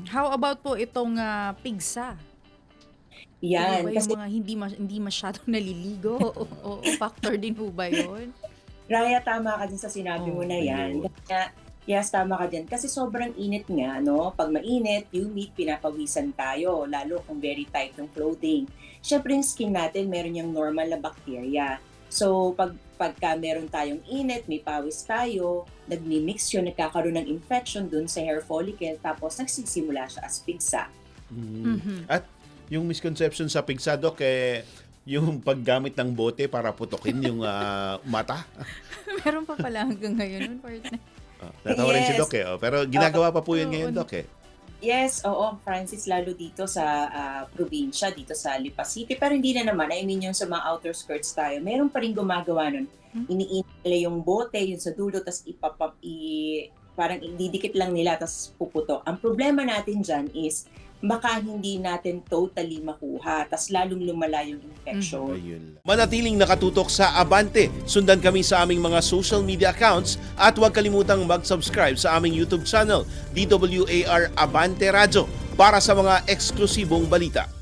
How about po itong, pigsa? Siguro Yan, ba yung kasi mga hindi masyadong naliligo o factor din po ba yun? Raya, tama ka din sa sinabi mo Oh. na yan. Ayun. Kasi nga, yes, tama ka din. Kasi sobrang init nga, no? Pag mainit, humid, pinapawisan tayo, lalo kung very tight ng clothing. Siyempre yung skin natin, meron yung normal na bacteria. So, pagka meron tayong init, may pawis tayo, nagmi-mix yun, nagkakaroon ng infection dun sa hair follicle, tapos nagsisimula siya as pigsa. Mhm. At yung misconception sa pigsa, Dok, yung paggamit ng bote para putukin yung mata. Meron pa pala hanggang ngayon nun, partner. Natawa rin si Yes. Doc pero ginagawa pa po yun Oo, ngayon, Doc Yes, oo, Francis, lalo dito sa probinsya, dito sa Lipa City. Pero hindi na naman, I mean yung sa mga outer skirts tayo, meron pa rin gumagawa nun. Hmm. Iniinit nila yung bote, yung sa dulo, tapos parang ididikit lang nila, tapos puputok. Ang problema natin dyan is, baka hindi natin totally makuha, tapos lalong lumala yung infection. Ayun. Manatiling nakatutok sa Abante. Sundan kami sa aming mga social media accounts at huwag kalimutang mag-subscribe sa aming YouTube channel, DWAR Abante Radio, para sa mga eksklusibong balita.